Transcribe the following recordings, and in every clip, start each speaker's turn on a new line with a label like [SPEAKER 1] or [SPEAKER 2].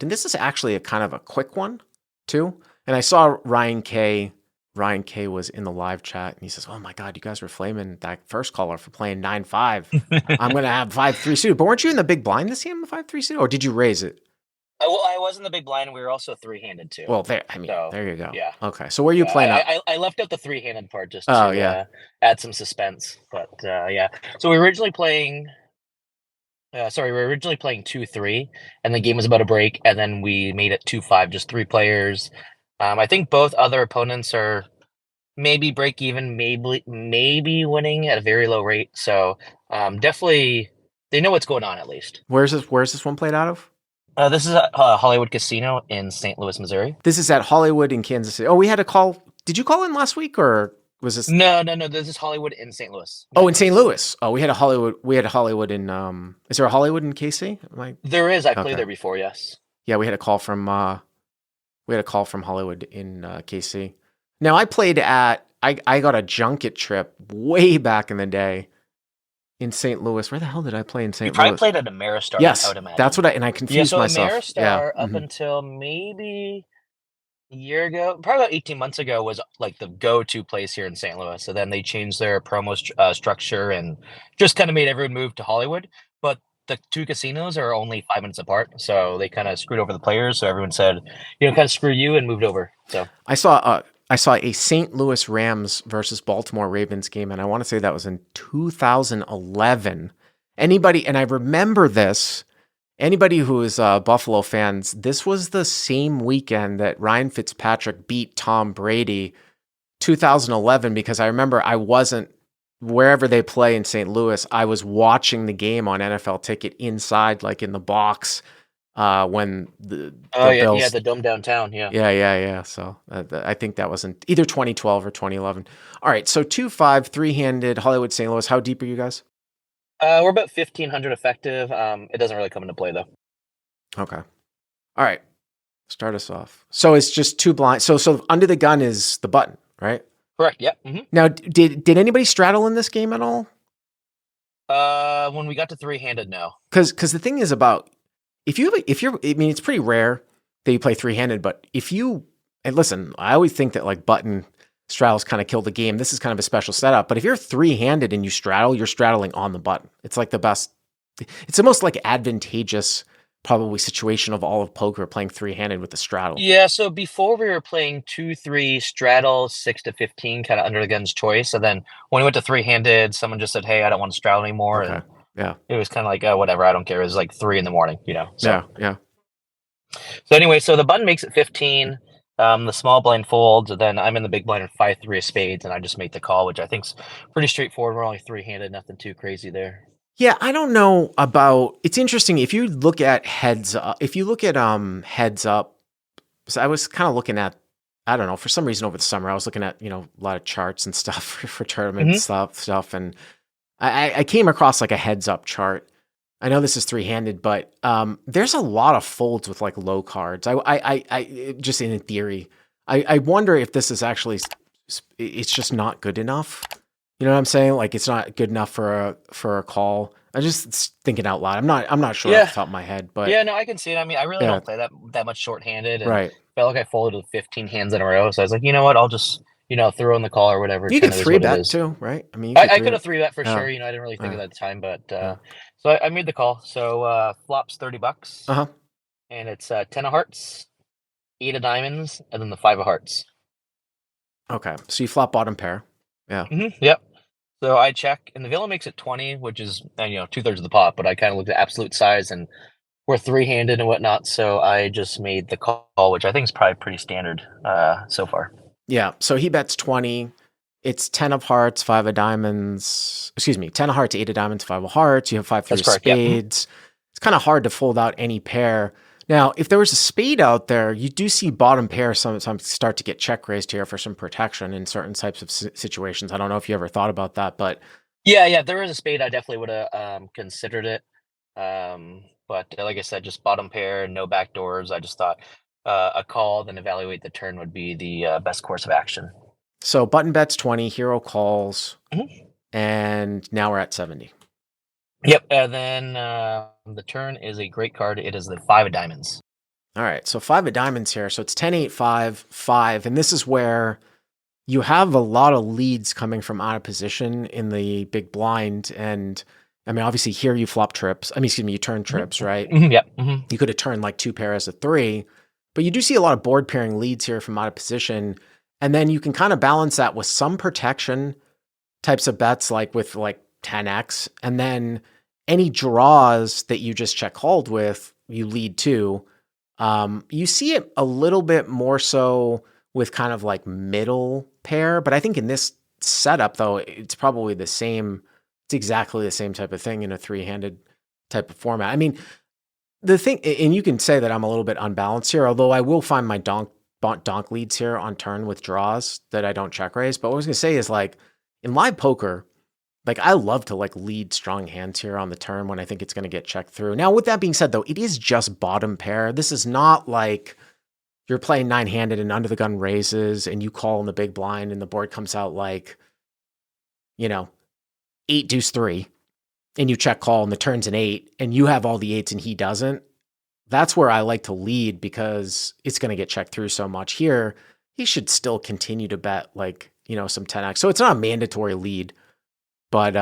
[SPEAKER 1] And this is actually a kind of a quick one, too. And I saw Ryan K. Ryan K was in the live chat, and he says, "Oh my God, you guys were flaming that first caller for playing 9-5. I'm gonna have 5-3 suited." But weren't you in the big blind this game, 5-3 suited, or did you raise it?
[SPEAKER 2] Well, I was in the big blind. We were also three-handed too.
[SPEAKER 1] Well, there. I mean,
[SPEAKER 2] So
[SPEAKER 1] there you go.
[SPEAKER 2] yeah,
[SPEAKER 1] Okay, so where are you
[SPEAKER 2] yeah.
[SPEAKER 1] playing up?
[SPEAKER 2] I left out the three-handed part just
[SPEAKER 1] Oh
[SPEAKER 2] to
[SPEAKER 1] yeah.
[SPEAKER 2] add some suspense. But yeah. So we were originally playing. Sorry, we were originally playing 2-3, and the game was about to break, and then we made it 2-5, just three players. I think both other opponents are maybe break even, maybe winning at a very low rate. So definitely, they know what's going on at least.
[SPEAKER 1] Where's this one played out of?
[SPEAKER 2] This is a Hollywood Casino in St. Louis, Missouri.
[SPEAKER 1] This is at Hollywood in Kansas City. Oh, we had a call. Did you call in last week, or was this?
[SPEAKER 2] No. This is Hollywood in St. Louis.
[SPEAKER 1] Oh, in St. Louis. Oh, we had a Hollywood. We had a Hollywood in. Is there a Hollywood in KC?
[SPEAKER 2] There is. I
[SPEAKER 1] Okay.
[SPEAKER 2] played there before. Yes.
[SPEAKER 1] Yeah, we had a call from. We had a call from Hollywood in KC. Now I played at. I got a junket trip way back in the day. In St. Louis. Where the hell did I play in St.
[SPEAKER 2] You probably
[SPEAKER 1] Louis?
[SPEAKER 2] played at Ameristar.
[SPEAKER 1] Yes,
[SPEAKER 2] I would imagine.
[SPEAKER 1] that's what I confused myself.
[SPEAKER 2] Ameristar up until maybe a year ago, probably about 18 months ago, was like the go-to place here in St. Louis. So then they changed their promo structure and just kind of made everyone move to Hollywood. But the two casinos are only 5 minutes apart, so they kind of screwed over the players. So everyone said, kind of screw you, and moved over. So
[SPEAKER 1] I saw a St. Louis Rams versus Baltimore Ravens game, and I want to say that was in 2011. And I remember this. Anybody who is Buffalo fans, this was the same weekend that Ryan Fitzpatrick beat Tom Brady, 2011, because I remember I wasn't wherever they play in St. Louis. I was watching the game on NFL Ticket inside, like in the box, when the Bills.
[SPEAKER 2] Yeah, the dome downtown.
[SPEAKER 1] Yeah. So I think that was in either 2012 or 2011. All right, so 2-5, three-handed, Hollywood, St. Louis. How deep are you guys?
[SPEAKER 2] We're about 1,500 effective. It doesn't really come into play though.
[SPEAKER 1] Okay. All right. Start us off. So it's just two blind. So under the gun is the button, right?
[SPEAKER 2] Correct. Yeah. Mm-hmm.
[SPEAKER 1] Now, did anybody straddle in this game at all?
[SPEAKER 2] When we got to three-handed, no.
[SPEAKER 1] Because the thing is about if you're, I mean, it's pretty rare that you play three-handed, but and listen, I always think that like button straddles kind of kill the game. This is kind of a special setup, but if you're three-handed and you straddle, you're straddling on the button. It's like the best. It's the most like advantageous probably situation of all of poker, playing three-handed with the straddle.
[SPEAKER 2] Yeah, so before we were playing 2-3 straddle 6 to 15, kind of under the gun's choice. And then when we went to three-handed, someone just said, "Hey, I don't want to straddle anymore."
[SPEAKER 1] Okay.
[SPEAKER 2] And
[SPEAKER 1] yeah,
[SPEAKER 2] it was kind of like, "Oh, whatever, I don't care." It was like 3 a.m, So.
[SPEAKER 1] Yeah.
[SPEAKER 2] So anyway, so the button makes it 15. The small blind folds, and then I'm in the big blind at 5-3 of spades, and I just make the call, which I think's pretty straightforward. We're only three-handed, nothing too crazy there.
[SPEAKER 1] Yeah, I don't know about. It's interesting if you look at heads up. If you look at heads up, so I was kind of looking at. I don't know, for some reason over the summer I was looking at a lot of charts and stuff for tournament stuff, and I came across like a heads up chart. I know this is three-handed, but there's a lot of folds with like low cards. I just in theory, I wonder if this is actually, it's just not good enough. You know what I'm saying? Like it's not good enough for a call. I'm just thinking out loud. I'm not sure off the top of my head, but
[SPEAKER 2] yeah, no, I can see it. I mean, I really don't play that much short-handed, and
[SPEAKER 1] right.
[SPEAKER 2] felt like I folded with 15 hands in a row. So I was like, you know what? I'll just throw in the call or whatever.
[SPEAKER 1] You could three bet too, right? I mean,
[SPEAKER 2] I could have three bet for sure. I didn't really think of that at the time, but so I made the call. So flop's $30. And it's 10 of hearts, 8 of diamonds, and then the 5 of hearts.
[SPEAKER 1] Okay, so you flop bottom pair. Yeah.
[SPEAKER 2] Yep. So I check, and the villain makes it 20, which is 2/3 of the pot. But I kind of looked at absolute size, and we're three-handed and whatnot. So I just made the call, which I think is probably pretty standard so far.
[SPEAKER 1] Yeah. So he bets 20. It's 10 of hearts, 5 of diamonds. Excuse me, 10 of hearts, 8 of diamonds, 5 of hearts. You have 5-3 of spades. Yep. It's kind of hard to fold out any pair. Now, if there was a spade out there, you do see bottom pair sometimes start to get check raised here for some protection in certain types of situations. I don't know if you ever thought about that, but
[SPEAKER 2] yeah, if there was a spade, I definitely would have considered it. But like I said, just bottom pair, no back doors. I just thought a call, then evaluate the turn would be the best course of action.
[SPEAKER 1] So button bets 20, hero calls, and now we're at 70.
[SPEAKER 2] Yep, and then the turn is a great card. It is the 5 of diamonds.
[SPEAKER 1] All right, so 5 of diamonds here. So it's 10, 8, 5, 5. And this is where you have a lot of leads coming from out of position in the big blind. And I mean, obviously here you flop trips. I mean, excuse me, you turn trips, right?
[SPEAKER 2] Yeah.
[SPEAKER 1] You could have turned like 2 pair as a 3, but you do see a lot of board pairing leads here from out of position. And then you can kind of balance that with some protection types of bets, like with like 10x. And then any draws that you just check called with, you lead to. You see it a little bit more so with kind of like middle pair, but I think in this setup though, it's probably the same. It's exactly the same type of thing in a 3-handed type of format. I mean, the thing, and you can say that I'm a little bit unbalanced here, although I will find my donk leads here on turn with draws that I don't check raise. But what I was gonna say is like in live poker, like I love to like lead strong hands here on the turn when I think it's going to get checked through. Now, with that being said, though, it is just bottom pair. This is not like you're playing 9-handed and under the gun raises and you call in the big blind and the board comes out like, 8 deuce 3 and you check call and the turn's an 8 and you have all the 8s and he doesn't. That's where I like to lead because it's going to get checked through so much. Here, he should still continue to bet like, some 10x. So it's not a mandatory lead. But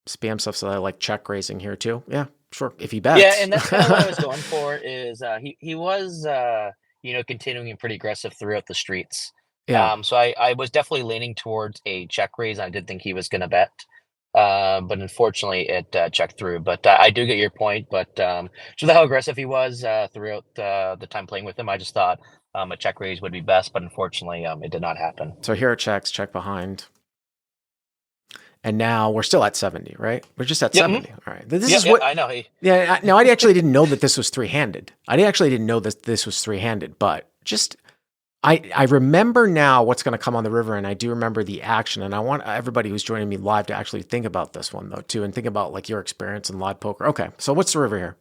[SPEAKER 1] spam stuff, so I like check raising here too. Yeah, sure. If he bets.
[SPEAKER 2] Yeah, and that's kind of what I was going for is he was continuing pretty aggressive throughout the streets.
[SPEAKER 1] Yeah.
[SPEAKER 2] So I was definitely leaning towards a check raise. I did think he was going to bet. But unfortunately it checked through. But I do get your point. But just how aggressive he was throughout the time playing with him, I just thought a check raise would be best. But unfortunately, it did not happen.
[SPEAKER 1] So here it checks, check behind. And now we're still at 70, right? We're just at 70. All right. This is what
[SPEAKER 2] I know.
[SPEAKER 1] Yeah. No, I actually didn't know that this was 3-handed. I actually didn't know that this was 3-handed, but just I remember now what's going to come on the river, and I do remember the action. And I want everybody who's joining me live to actually think about this one though too, and think about like your experience in live poker. Okay, so what's the river here?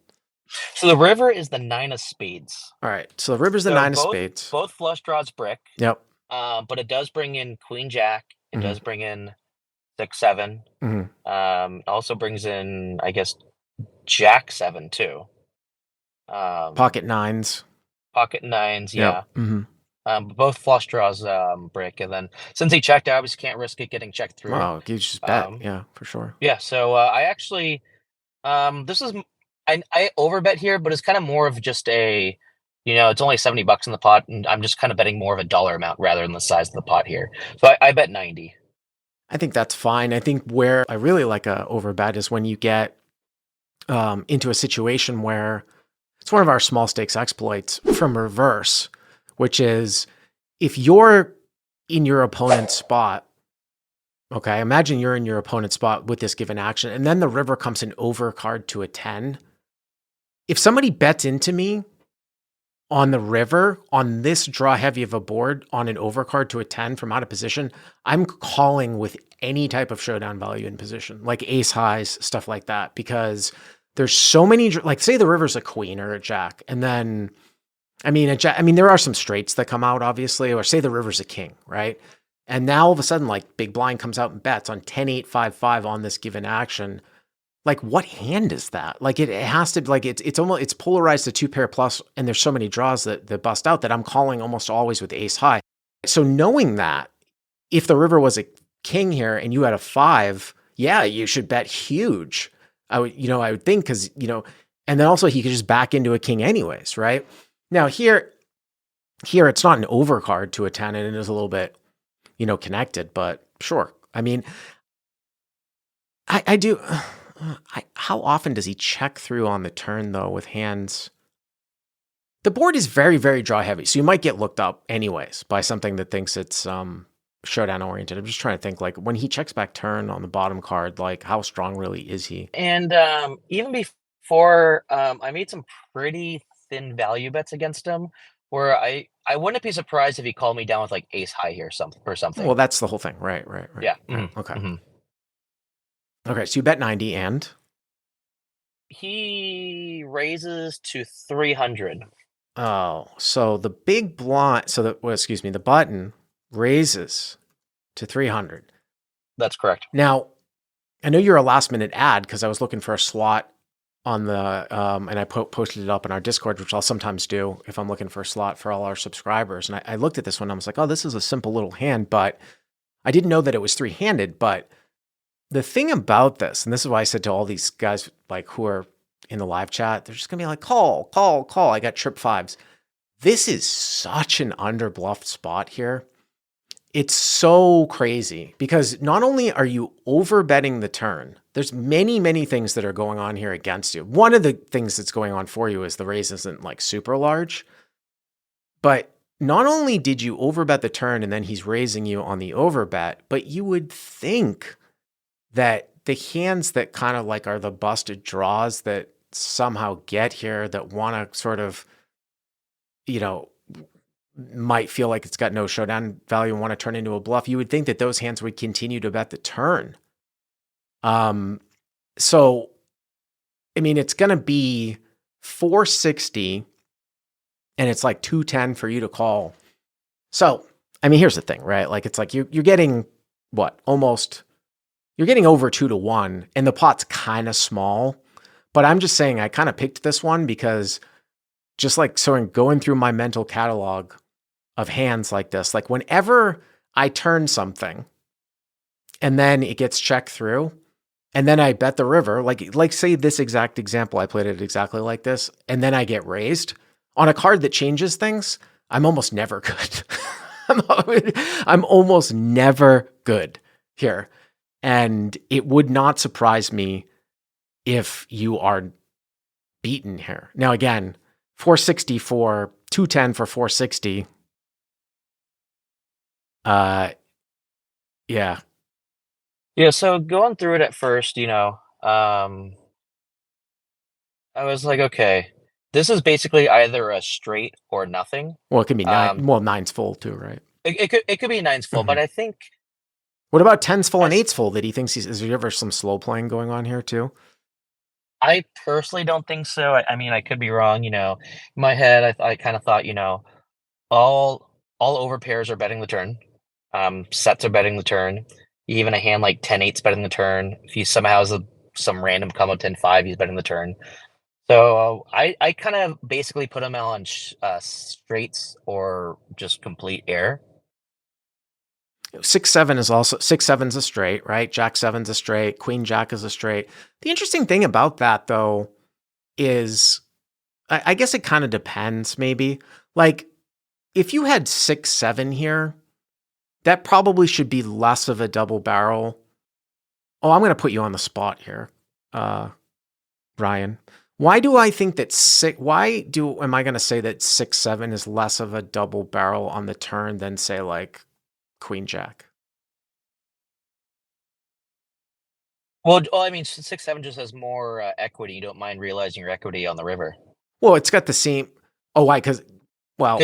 [SPEAKER 2] So the river is the 9 of spades.
[SPEAKER 1] All right. So the river's the 9 of spades.
[SPEAKER 2] Both flush draws brick.
[SPEAKER 1] Yep.
[SPEAKER 2] But it does bring in Queen Jack. It does bring in 6, 7. Also brings in, I guess, Jack 7 too.
[SPEAKER 1] Pocket nines.
[SPEAKER 2] Pocket nines, yeah.
[SPEAKER 1] Yep.
[SPEAKER 2] Both flush draws brick, and then since he checked, I obviously can't risk it getting checked through.
[SPEAKER 1] Wow, you just bet, yeah, for sure.
[SPEAKER 2] Yeah, so I actually, this is I overbet here, but it's kind of more of just a, it's only $70 in the pot, and I'm just kind of betting more of a dollar amount rather than the size of the pot here. So I bet 90.
[SPEAKER 1] I think that's fine. I think where I really like a overbet is when you get into a situation where it's one of our small stakes exploits from reverse, which is if you're in your opponent's spot, okay, imagine you're in your opponent's spot with this given action, and then the river comes an overcard to a 10. If somebody bets into me on the river, on this draw heavy of a board, on an overcard to a 10 from out of position, I'm calling with any type of showdown value in position, like ace highs, stuff like that, because there's so many, like say the river's a queen or a jack, and then, there are some straights that come out, obviously, or say the river's a king, right? And now all of a sudden, like big blind comes out and bets on 10, 8, 5, 5 on this given action. Like what hand is that? Like it has to be like, it's polarized to 2 pair plus, and there's so many draws that bust out that I'm calling almost always with ace high. So knowing that if the river was a king here and you had a 5, yeah, you should bet huge. I would think, because, and then also he could just back into a king anyways, right? Now here it's not an overcard to a 10 and it is a little bit, connected, but sure. I mean, I do. How often does he check through on the turn though with hands? The board is very, very draw heavy, so you might get looked up anyways by something that thinks it's showdown oriented. I'm just trying to think, like when he checks back turn on the bottom card, like how strong really is he?
[SPEAKER 2] And even before, I made some pretty thin value bets against him, where I wouldn't be surprised if he called me down with like ace high here or something.
[SPEAKER 1] Well, that's the whole thing, right?
[SPEAKER 2] Yeah.
[SPEAKER 1] Okay. Okay, so you bet 90 and?
[SPEAKER 2] He raises to 300.
[SPEAKER 1] Oh, so the big blind, the button raises to 300.
[SPEAKER 2] That's correct.
[SPEAKER 1] Now, I know you're a last minute ad because I was looking for a slot on the and I posted it up in our Discord, which I'll sometimes do if I'm looking for a slot for all our subscribers. And I looked at this one, and I was like, oh, this is a simple little hand, but I didn't know that it was three-handed. But the thing about this, and this is why I said to all these guys like who are in the live chat, they're just gonna be like, call, call, call. I got trip fives. This is such an underbluffed spot here. It's so crazy because not only are you overbetting the turn, there's many, many things that are going on here against you. One of the things that's going on for you is the raise isn't like super large, but not only did you overbet the turn and then he's raising you on the overbet, but you would think that the hands that kind of like are the busted draws that somehow get here that want to sort of, you know, might feel like it's got no showdown value and want to turn into a bluff, you would think that those hands would continue to bet the turn. So, I mean, it's going to be 460 and it's like 210 for you to call. So, I mean, here's the thing, right? Like, it's like you're getting what? Almost, you're getting over 2-1 and the pot's kind of small. But I'm just saying I kind of picked this one because just like, so in going through my mental catalog of hands like this, like whenever I turn something and then it gets checked through and then I bet the river, like say this exact example, I played it exactly like this, and then I get raised on a card that changes things, I'm almost never good. I'm almost never good here. And it would not surprise me if you are beaten here. Now, again, 460 for 210 for 460. Yeah.
[SPEAKER 2] Yeah, so going through it at first, I was like, okay, this is basically either a straight or nothing.
[SPEAKER 1] Well, it can be nine.
[SPEAKER 2] Um,
[SPEAKER 1] Well, nine's full too, right?
[SPEAKER 2] it could be nines full, but I think
[SPEAKER 1] What about tens full and
[SPEAKER 2] as
[SPEAKER 1] eights full? That he thinks is there ever some slow playing going on here too?
[SPEAKER 2] I personally don't think so. I mean, I could be wrong. In my head, I kind of thought, all over pairs are betting the turn. Sets are betting the turn. Even a hand like 10-8's betting the turn. If he somehow has some random combo 10-5, he's betting the turn. So I kind of basically put him on straights or just complete air.
[SPEAKER 1] 6-7 is also 6-7's a straight, right? Jack-7's a straight. Queen Jack is a straight. The interesting thing about that though is, I guess it kind of depends. Maybe like if you had 6-7 here, that probably should be less of a double barrel. Oh, I'm going to put you on the spot here, Ryan. Why do I think that am I going to say that 6-7 is less of a double barrel on the turn than say like Queen Jack?
[SPEAKER 2] Well, I mean, 6-7 just has more equity. You don't mind realizing your equity on the river.
[SPEAKER 1] Well, it's got the same. Oh, why? Because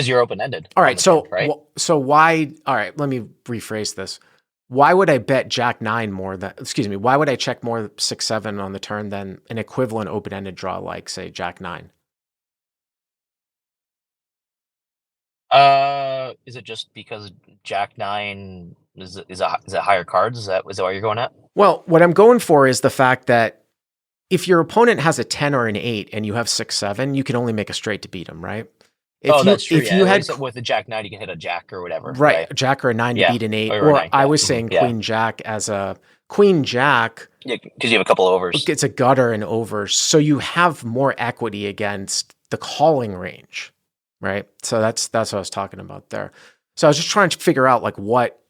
[SPEAKER 2] you're open ended.
[SPEAKER 1] All right. So,
[SPEAKER 2] turn, right?
[SPEAKER 1] So why? All right. Let me rephrase this. Why would I bet Jack-9 more than? Excuse me. Why would I check more 6-7 on the turn than an equivalent open-ended draw like say Jack-9?
[SPEAKER 2] Is it just because Jack-9 is it higher cards? Is that what you're going at?
[SPEAKER 1] Well, what I'm going for is the fact that if your opponent has a 10 or an 8 and you have 6-7, you can only make a straight to beat them, right?
[SPEAKER 2] That's true. If you had with a Jack-9, you can hit a Jack or whatever.
[SPEAKER 1] Right. Jack or a 9 to beat an 8.
[SPEAKER 2] Or
[SPEAKER 1] I was saying Queen Jack as a Queen Jack.
[SPEAKER 2] Yeah, because you have a couple of overs.
[SPEAKER 1] It's a gutter and overs. So you have more equity against the calling range, right? So that's what I was talking about there. So I was just trying to figure out like what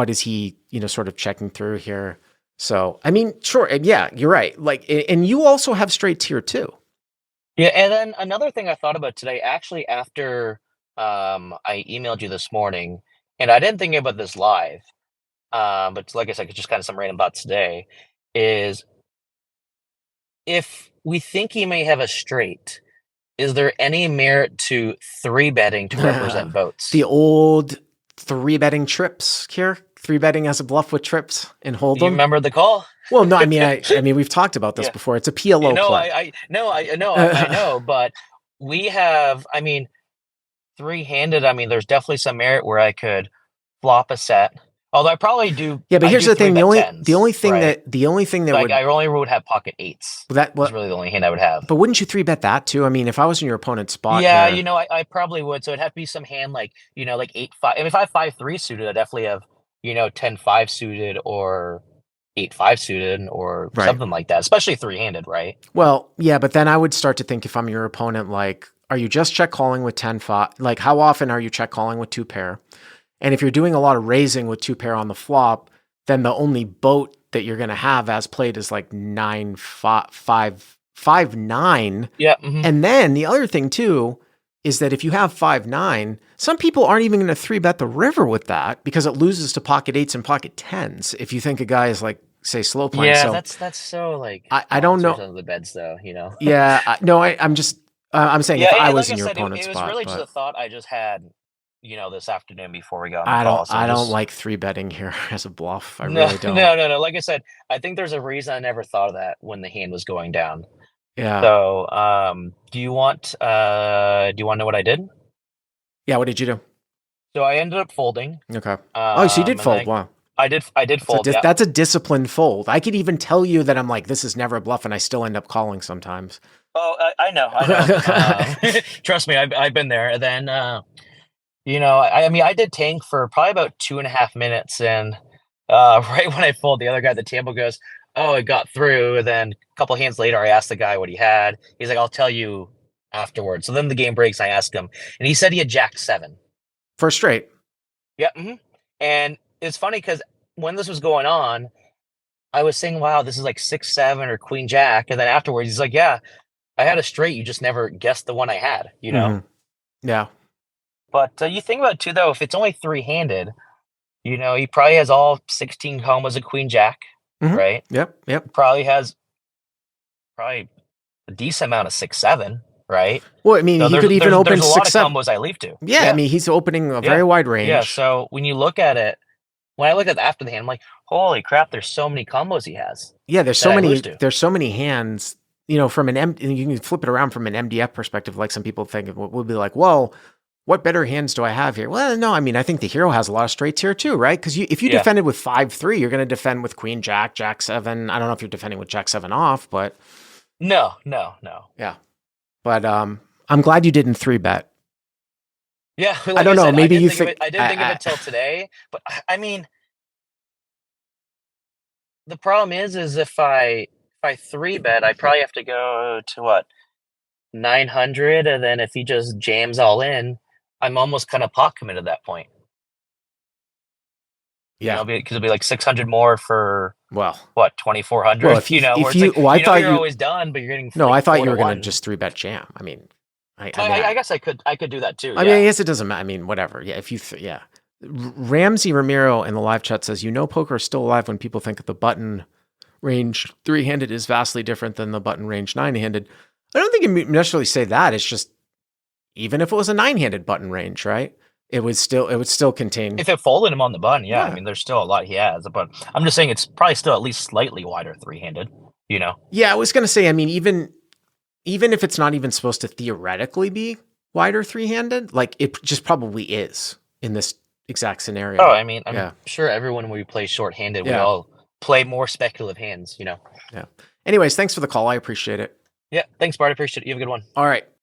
[SPEAKER 1] is he, sort of checking through here. So, I mean, sure. And yeah, you're right. Like, and you also have straight tier too.
[SPEAKER 2] Yeah. And then another thing I thought about today, actually, after I emailed you this morning, and I didn't think about this live, but like I said, just kind of some random thoughts today, is if we think he may have a straight, is there any merit to 3-betting to represent votes?
[SPEAKER 1] The old 3-betting trips here. 3-betting as a bluff with trips and hold them.
[SPEAKER 2] You remember the call?
[SPEAKER 1] Well, no, I mean, we've talked about this before. It's a PLO play.
[SPEAKER 2] I know, but we have, I mean, 3-handed. I mean, there's definitely some merit where I could flop a set. Although I probably do.
[SPEAKER 1] Yeah, but
[SPEAKER 2] I
[SPEAKER 1] here's
[SPEAKER 2] do
[SPEAKER 1] the thing: the only
[SPEAKER 2] 3-bet tens,
[SPEAKER 1] the only thing that
[SPEAKER 2] like
[SPEAKER 1] would
[SPEAKER 2] I only would have pocket eights.
[SPEAKER 1] that
[SPEAKER 2] That's
[SPEAKER 1] what.
[SPEAKER 2] really the only hand I would have.
[SPEAKER 1] But wouldn't you 3-bet that too? I mean, if I was in your opponent's spot
[SPEAKER 2] Yeah,
[SPEAKER 1] here,
[SPEAKER 2] I probably would. So it'd have to be some hand like like 8-5. I mean, if I have 5-3 suited, I definitely have 10-5 suited or 8-5 suited or
[SPEAKER 1] right?
[SPEAKER 2] something like that. Especially three-handed, right?
[SPEAKER 1] Well, yeah, but then I would start to think if I'm your opponent, like, are you just check calling with 10-5? Like, how often are you check calling with 2-pair? And if you're doing a lot of raising with 2-pair on the flop, then the only boat that you're going to have as played is like 9-5-9.
[SPEAKER 2] Yeah. Mm-hmm.
[SPEAKER 1] And then the other thing too is that if you have 5-9, some people aren't even going to 3-bet the river with that because it loses to pocket eights and pocket tens. If you think a guy is like, say, slow playing.
[SPEAKER 2] Yeah,
[SPEAKER 1] So
[SPEAKER 2] that's so like
[SPEAKER 1] I don't know.
[SPEAKER 2] under the beds though.
[SPEAKER 1] Yeah, I'm just I'm saying if
[SPEAKER 2] Yeah,
[SPEAKER 1] I
[SPEAKER 2] and
[SPEAKER 1] was
[SPEAKER 2] like I
[SPEAKER 1] in your
[SPEAKER 2] said,
[SPEAKER 1] opponent's
[SPEAKER 2] it was
[SPEAKER 1] spot,
[SPEAKER 2] really just a
[SPEAKER 1] but
[SPEAKER 2] thought I just had, this afternoon before we got on the call. So
[SPEAKER 1] I don't
[SPEAKER 2] just
[SPEAKER 1] like 3-betting here as a bluff. I
[SPEAKER 2] no,
[SPEAKER 1] really don't.
[SPEAKER 2] no. Like I said, I think there's a reason I never thought of that when the hand was going down.
[SPEAKER 1] Yeah.
[SPEAKER 2] So, do you want to know what I did?
[SPEAKER 1] Yeah, what did you do?
[SPEAKER 2] So I ended up folding.
[SPEAKER 1] Okay. Oh, so you did
[SPEAKER 2] And
[SPEAKER 1] fold. Wow.
[SPEAKER 2] I did fold. Yeah.
[SPEAKER 1] That's a disciplined fold. I could even tell you that I'm like, this is never a bluff, and I still end up calling sometimes.
[SPEAKER 2] Oh, I know. Trust me, I've been there. And then, I mean, I did tank for probably about 2.5 minutes, and right when I fold, the other guy at the table goes, "Oh, it got through." And then a couple hands later, I asked the guy what he had. He's like, "I'll tell you afterwards." So then the game breaks. I asked him, and he said he had Jack 7.
[SPEAKER 1] First straight.
[SPEAKER 2] Yeah. Mm-hmm. And it's funny because when this was going on, I was saying, "Wow, this is like 6-7 or Queen Jack," and then afterwards, he's like, "Yeah, I had a straight. You just never guessed the one I had."
[SPEAKER 1] Mm-hmm. Yeah.
[SPEAKER 2] But you think about it too, though, if it's only three-handed, he probably has all 16 combos of Queen Jack,
[SPEAKER 1] Mm-hmm.
[SPEAKER 2] right?
[SPEAKER 1] Yep.
[SPEAKER 2] Probably has a decent amount of 6-7, right?
[SPEAKER 1] Well, I mean,
[SPEAKER 2] So
[SPEAKER 1] he could even open
[SPEAKER 2] there's a lot of
[SPEAKER 1] 6-7.
[SPEAKER 2] combos I leave to.
[SPEAKER 1] Yeah, I mean, he's opening a very wide range.
[SPEAKER 2] Yeah. So when you look at it, when I look at after the hand, I'm like, holy crap! There's so many combos he has.
[SPEAKER 1] Yeah, there's
[SPEAKER 2] that
[SPEAKER 1] so
[SPEAKER 2] I
[SPEAKER 1] many.
[SPEAKER 2] lose to.
[SPEAKER 1] There's so many hands. From an you can flip it around from an MDF perspective. Like some people think it would be like, well, what better hands do I have here? Well, no, I mean, I think the hero has a lot of straights here too, right? Because if you defended with 5-3, you're going to defend with Queen Jack, Jack 7. I don't know if you're defending with Jack 7 off, but
[SPEAKER 2] No.
[SPEAKER 1] yeah. But I'm glad you didn't 3-bet.
[SPEAKER 2] Yeah, like
[SPEAKER 1] I don't know.
[SPEAKER 2] said,
[SPEAKER 1] Maybe you
[SPEAKER 2] I didn't think of it till today, but I mean, the problem is if I 3-bet, I probably have to go to what 900, and then if he just jams all in, I'm almost kind of pot committed at that point.
[SPEAKER 1] Yeah,
[SPEAKER 2] because it'll be like 600 more for
[SPEAKER 1] well,
[SPEAKER 2] what 2,400.
[SPEAKER 1] well, if you, I thought
[SPEAKER 2] you're
[SPEAKER 1] you
[SPEAKER 2] always done, but you're getting
[SPEAKER 1] no,
[SPEAKER 2] like
[SPEAKER 1] I thought you
[SPEAKER 2] 4
[SPEAKER 1] were
[SPEAKER 2] to
[SPEAKER 1] going to
[SPEAKER 2] 1.
[SPEAKER 1] just 3-bet jam. I mean, I
[SPEAKER 2] guess I could do that too.
[SPEAKER 1] I mean, I guess it doesn't matter. I mean, whatever. Yeah, if you yeah. Ramsey Ramiro in the live chat says, poker is still alive when people think the button range 3-handed is vastly different than the button range 9-handed. I don't think you necessarily say that. It's just, even if it was a 9-handed button range, right? It would still contain.
[SPEAKER 2] If it folded him on the button, yeah. I mean, there's still a lot he has, but I'm just saying it's probably still at least slightly wider 3-handed,
[SPEAKER 1] Yeah, I was going to say, I mean, even if it's not even supposed to theoretically be wider 3-handed, like it just probably is in this exact scenario.
[SPEAKER 2] Oh, I mean, I'm sure everyone when we play short-handed, we all play more speculative hands,
[SPEAKER 1] Yeah. Anyways, thanks for the call. I appreciate it.
[SPEAKER 2] Yeah, thanks, Bart. I appreciate it. You have a good one.
[SPEAKER 1] All right.